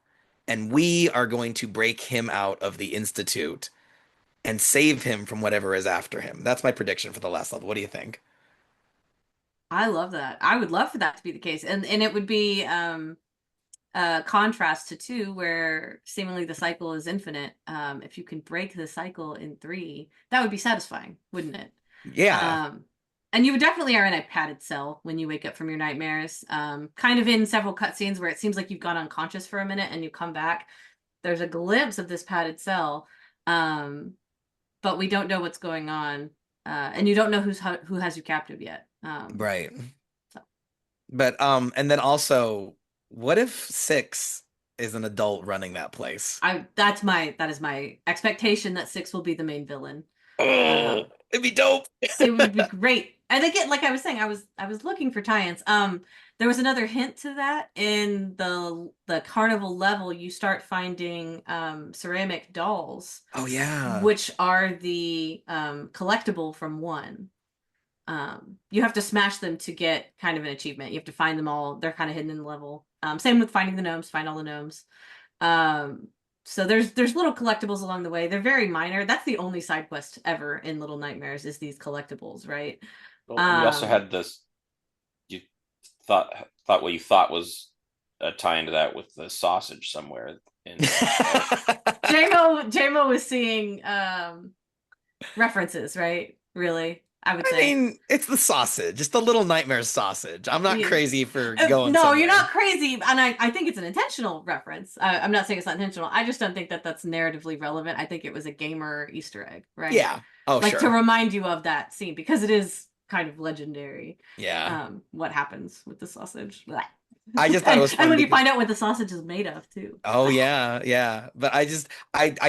And we are going to break him out of the Institute and save him from whatever is after him. That's my prediction for the last level. What do you think? I love that. I would love for that to be the case. And it would be a contrast to two, where seemingly the cycle is infinite. If you can break the cycle in three, that would be satisfying, wouldn't it? Yeah, Um, and you definitely are in a padded cell when you wake up from your nightmares. Kind of in several cutscenes where it seems like you've gone unconscious for a minute and you come back. There's a glimpse of this padded cell, um, but we don't know what's going on, and you don't know who has you captive yet. right. So But and then also, what if Six is an adult running that place? that is my expectation that six will be the main villain. Oh, Um, it'd be dope. It would be great. And again, like I was saying, I was looking for tie-ins. There was another hint to that in the carnival level. You start finding ceramic dolls, Oh yeah. which are the collectible from one. You have to smash them to get kind of an achievement. You have to find them all. They're kind of hidden in the level. Same with finding the gnomes, find all the gnomes. Um, so there's little collectibles along the way. They're very minor. That's the only side quest ever in Little Nightmares is these collectibles, right? Well, and you also Um, had this. You thought what you thought was a tie into that with the sausage somewhere in Lo. Jaymo was seeing references, right? Really, I would I say. mean, it's the sausage. It's the Little Nightmares sausage. I'm not Yeah. crazy for going No, you're somewhere. not crazy, and I think it's an intentional reference. I'm not saying it's not intentional. I just don't think that that's narratively relevant. I think it was a gamer Easter egg, right? Yeah. Oh, Like to sure. remind you of that scene because it is kind of legendary. Yeah. What happens with the sausage? Blech. I just thought it and was and fun when you because find out what the sausage is made of too. oh yeah, yeah. But I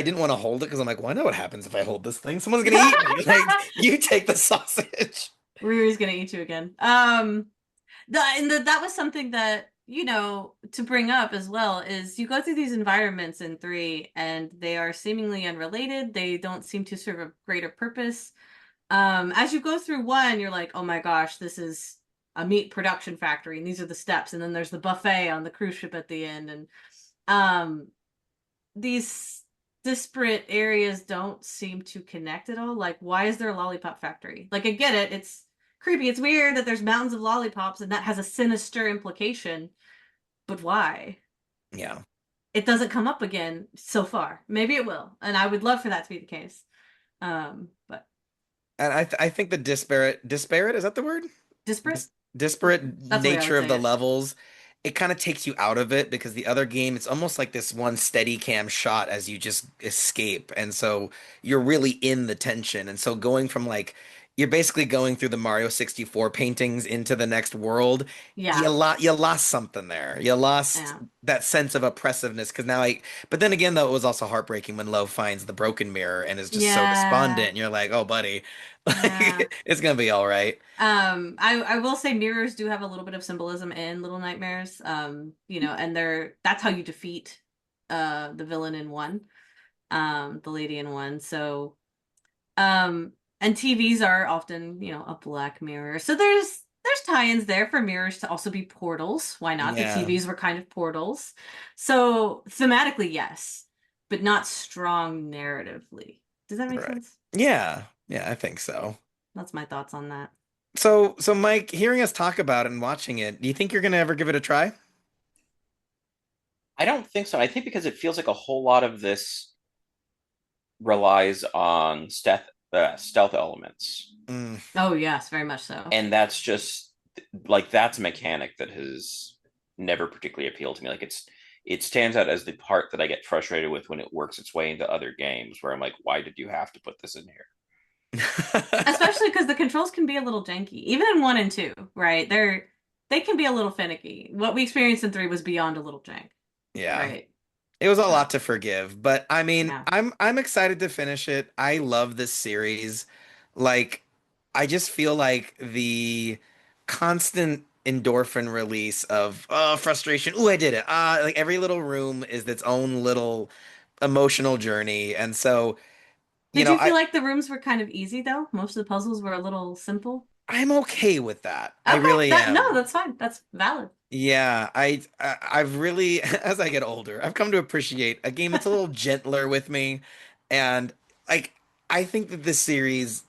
didn't want to hold it because I'm like, well, I know what happens if I hold this thing. Someone's gonna eat me. Like, you take the sausage. Riri's gonna eat you again. That was something that, to bring up as well is you go through these environments in three and they are seemingly unrelated. They don't seem to serve a greater purpose. As you go through one, you're like, oh my gosh, this is a meat production factory, and these are the steps, and then there's the buffet on the cruise ship at the end, and um, these disparate areas don't seem to connect at all. Like, why is there a lollipop factory? Like, I get it, it's creepy, it's weird that there's mountains of lollipops, and that has a sinister implication, but why? Yeah. It doesn't come up again so far. Maybe it will, and I would love for that to be the case. But And I think the disparate, is that the word? disparate? Disparate That's the way I would nature of say the it. levels, it kind of takes you out of it because the other game, it's almost like this one steady cam shot as you just escape. And so you're really in the tension. And so going from like, you're basically going through the Mario 64 paintings into the next world. Yeah, You lost something there. You lost yeah, that sense of oppressiveness because now but then again, though, it was also heartbreaking when Lo finds the broken mirror and is just so despondent. yeah, And you're like, oh, buddy, yeah. like, it's gonna be all right. I will say mirrors do have a little bit of symbolism in Little Nightmares. And that's how you defeat the villain in one, the lady in one. So and TVs are often, a black mirror. So there's tie-ins there for mirrors to also be portals. Why not? The Yeah. TVs were kind of portals. So thematically, yes, but not strong narratively. Does that make Right. sense? Yeah. Yeah, I think so. That's my thoughts on that. So Mike, hearing us talk about it and watching it, do you think you're gonna ever give it a try? I don't think so. I think because it feels like a whole lot of this relies on stealth elements, Mm, Oh, yes, very much so. and that's just like that's a mechanic that has never particularly appealed to me. Like it stands out as the part that I get frustrated with when it works its way into other games, where I'm like, why did you have to put this in here? Especially because the controls can be a little janky, even in one and two, right? They can be a little finicky. What we experienced in three was beyond a little jank, Yeah. right? It was a So lot to forgive, but I mean, yeah, I'm excited to finish it. I love this series. Like, I just feel like the constant endorphin release of frustration. Ooh, I did it. Like every little room is its own little emotional journey. And so, you Did know, you feel like the rooms were kind of easy though? Most of the puzzles were a little simple. I'm okay with that. I Okay, really no, am. that's fine. That's valid. Yeah, I've really as I get older, I've come to appreciate a game that's a little gentler with me. And like I think that this series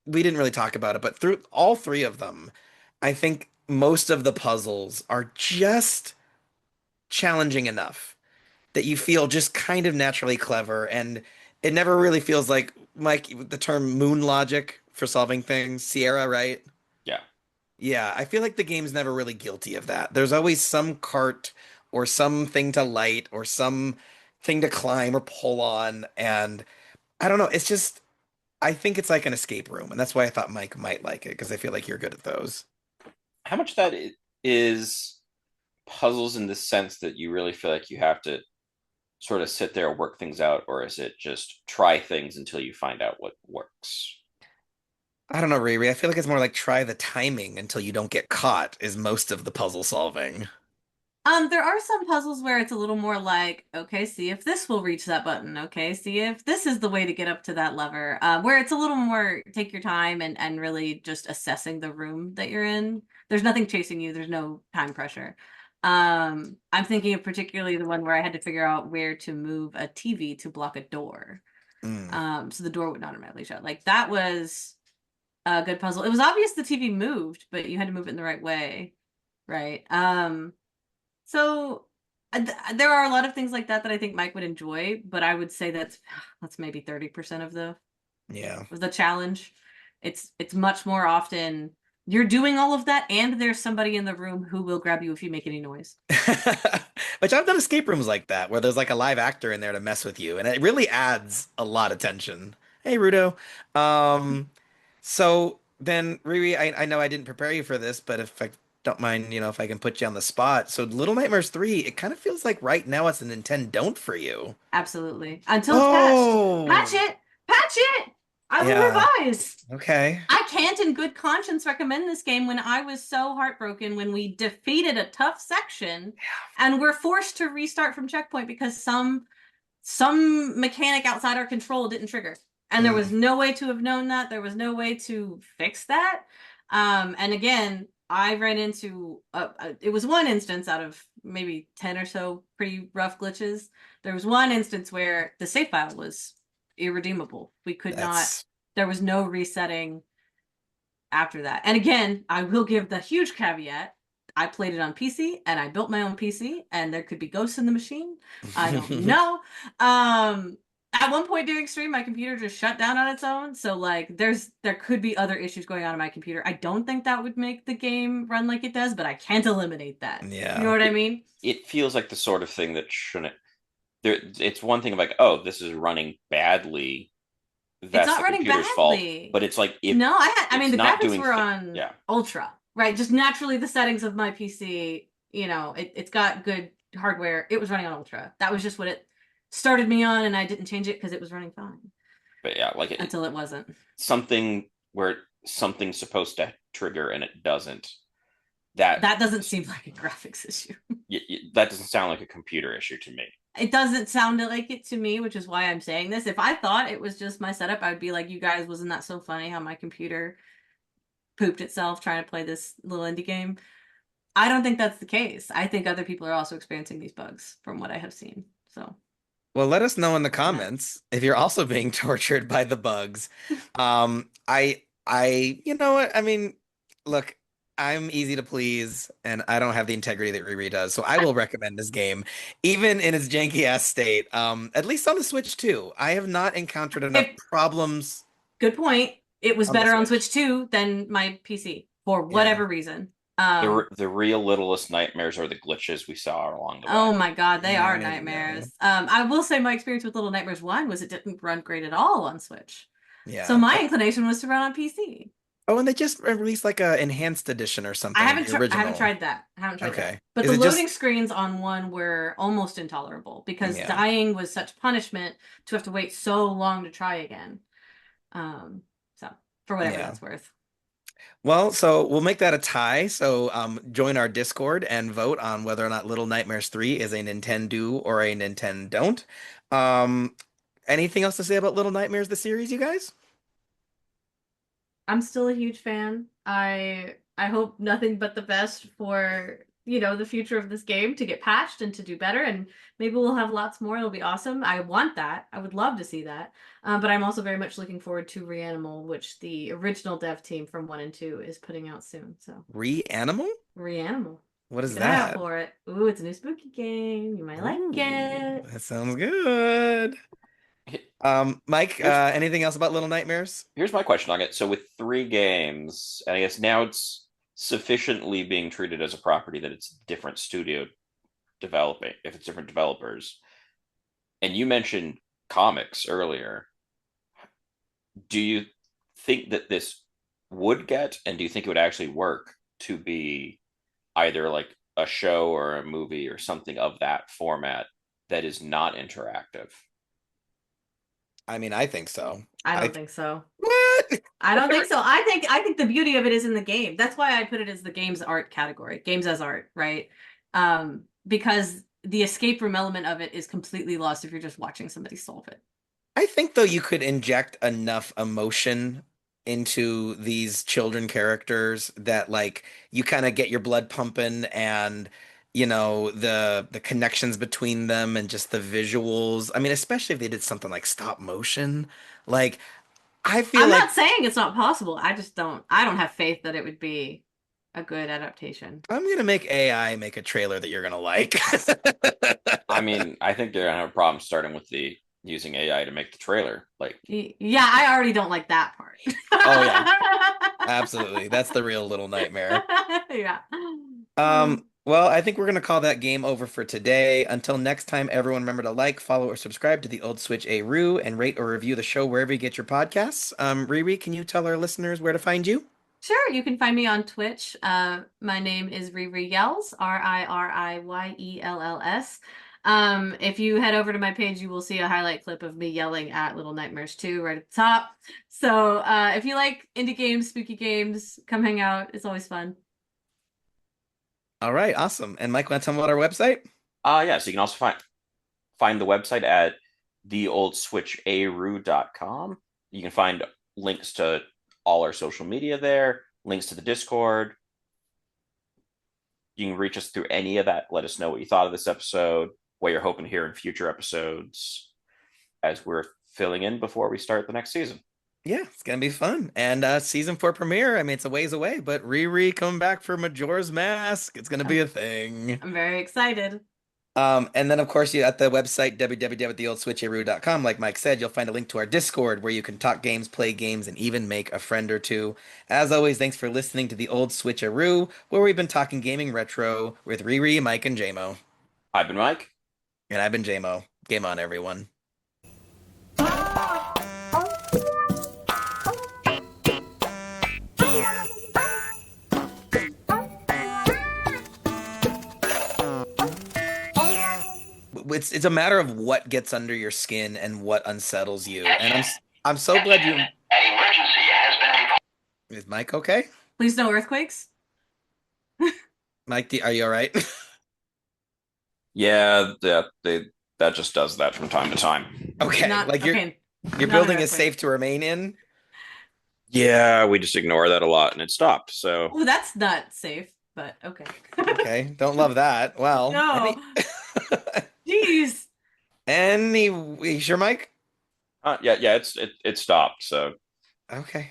we didn't really talk about it, but through all three of them, I think most of the puzzles are just challenging enough that you feel just kind of naturally clever, and it never really feels like the term moon logic for solving things, Sierra, right? Yeah. Yeah, I feel like the game's never really guilty of that. There's always some cart or something to light or some thing to climb or pull on, and I don't know, it's just I think it's like an escape room, and that's why I thought Mike might like it because I feel like you're good at those. How much of that is puzzles in the sense that you really feel like you have to sort of sit there and work things out, or is it just try things until you find out what works? I don't know, Riri. I feel like it's more like try the timing until you don't get caught is most of the puzzle solving. There are some puzzles where it's a little more like, okay, see if this will reach that button. Okay, see if this is the way to get up to that lever. Where it's a little more take your time and really just assessing the room that you're in. There's nothing chasing you. There's no time pressure. I'm thinking of particularly the one where I had to figure out where to move a TV to block a door. Mm, So the door would not automatically shut. Like that was a good puzzle. It was obvious the TV moved, but you had to move it in the right way, right? So there are a lot of things like that that I think Mike would enjoy, but I would say that's maybe 30% yeah. of the challenge. It's much more often you're doing all of that and there's somebody in the room who will grab you if you make any noise. Which I've done escape rooms like that, where there's like a live actor in there to mess with you, and it really adds a lot of tension. Hey, Rudo. Um, so then, Riri, I know I didn't prepare you for this, but if I don't mind, if I can put you on the spot. So Little Nightmares 3, it kind of feels like right now it's a Nintendo don't for you. Absolutely. Until it's patched. Patch Oh, it. Patch it. I will yeah. revise. Okay. I can't in good conscience recommend this game when I was so heartbroken when we defeated a tough section and we're forced to restart from checkpoint because some mechanic outside our control didn't trigger. And there was Mm, no way to have known that. There was no way to fix that. And again, I ran into it was one instance out of maybe 10 or so pretty rough glitches. There was one instance where the save file was irredeemable. We could not, that's there was no resetting after that. And again, I will give the huge caveat. I played it on PC and I built my own PC and there could be ghosts in the machine. I don't know. At one point during stream, my computer just shut down on its own. So like there could be other issues going on in my computer. I don't think that would make the game run like it does, but I can't eliminate that. You know yeah. what I It mean? it feels like the sort of thing that shouldn't there. It's one thing of like, oh, this is running badly. It's That's not the running computer's fault. badly. But it's like if No, I mean it's the not graphics doing were on yeah. ultra, right? Just naturally the settings of my PC, it's got good hardware. It was running on ultra. That was just what it started me on, and I didn't change it because it was running fine But yeah, like until it wasn't. something where something's supposed to trigger and it doesn't. That That doesn't seem like a graphics issue. that doesn't sound like a computer issue to me. It doesn't sound like it to me, which is why I'm saying this. If I thought it was just my setup, I would be like, you guys, wasn't that so funny how my computer pooped itself trying to play this little indie game? I don't think that's the case. I think other people are also experiencing these bugs from what I have seen. So, Well, let us know in the yeah. comments if you're also being tortured by the bugs. You know what? I mean, look, I'm easy to please, and I don't have the integrity that Riri does, so I will recommend this game, even in its janky ass state. At least on the Switch too. I have not encountered enough If problems good point, it was on the better on Switch. Switch 2 than my PC for Yeah. whatever reason. The real littlest nightmares are the glitches we saw along the way. Oh my God, they are I know. nightmares. I will say my experience with Little Nightmares 1 was it didn't run great at all on Switch. So Yeah. my inclination was to run on PC. Oh, and they just released like a enhanced edition or something of the I haven't original. tried that. I haven't tried that. Okay. But Is the it just loading screens on one were almost intolerable because yeah. dying was such punishment to have to wait so long to try again. Um, so for whatever Yeah. that's worth. Well, so we'll make that a tie. So join our Discord and vote on whether or not Little Nightmares 3 is a Nintendo or a Nintendo don't. Um, anything else to say about Little Nightmares, the series, you guys? I'm still a huge fan. I hope nothing but the best for, the future of this game to get patched and to do better, and maybe we'll have lots more. It'll be awesome. I want that. I would love to see that. But I'm also very much looking forward to Reanimal, which the original dev team from 1 and 2 is putting out soon. So, Reanimal? Reanimal. What is Keep an eye out that? for it. Ooh, it's a new spooky game. You might like Ooh, it. that sounds good. Mike, Here's anything else about Little Nightmares? here's my question on it. So with three games, and I guess now it's sufficiently being treated as a property that it's different studio developing, if it's different developers. And you mentioned comics earlier. Do you think that this would get, and do you think it would actually work to be either like a show or a movie or something of that format that is not interactive? I mean, I think so. I I don't think so. what? I don't think so. I think the beauty of it is in the game. That's why I put it as the games art category. Games as art, right? Because the escape room element of it is completely lost if you're just watching somebody solve it. I think though you could inject enough emotion into these children characters that like you kind of get your blood pumping and the connections between them and just the visuals. I mean, especially if they did something like stop motion. Like I feel I'm like not saying it's not possible. I don't have faith that it would be a good adaptation. I'm gonna make AI make a trailer that you're gonna like. I mean, I think they're gonna have a problem starting with the using AI to make the trailer. Like, Yeah, I already don't like that part. Oh yeah, absolutely. That's the real little nightmare. Yeah. Well, I think we're gonna call that game over for today. Until next time, everyone remember to like, follow, or subscribe to the Old Switch Aroo and rate or review the show wherever you get your podcasts. Riri, can you tell our listeners where to find you? Sure, you can find me on Twitch. My name is RiRiYells, RiRiYells. If you head over to my page, you will see a highlight clip of me yelling at Little Nightmares 2 right at the top. So, if you like indie games, spooky games, come hang out. It's always fun. All right, awesome. And Mike, want to tell them about our website? yeah, so you can also find the website at theoldswitcharoo.com. You can find links to all our social media there, links to the Discord. You can reach us through any of that. Let us know what you thought of this episode, what you're hoping to hear in future episodes as we're filling in before we start the next season. Yeah, it's gonna be fun. And season 4 premiere, I mean, it's a ways away, but Riri coming back for Majora's Mask. It's gonna be I'm, a thing. I'm very excited. And then of course you at the website www.theoldswitcharoo.com, like Mike said, you'll find a link to our Discord where you can talk games, play games, and even make a friend or two. As always, thanks for listening to the Old Switcharoo, where we've been talking gaming retro with Riri, Mike, and Jaymo. I've been Mike. And I've been Jaymo. Game on, everyone. It's a matter of what gets under your skin and what unsettles you. And I'm so glad you. An emergency has been reported. Is Mike okay? Please no earthquakes. Mike, are you all right? Yeah, that just does that from time to time. Okay, Not like your okay. your Not an building is earthquake. safe to remain in. Yeah, we just ignore that a lot and it stopped. So Oh, that's not safe, but okay. Okay, don't love that. Well, No. Jeez. Anyway, sure, Mike? yeah, it stopped. So Okay.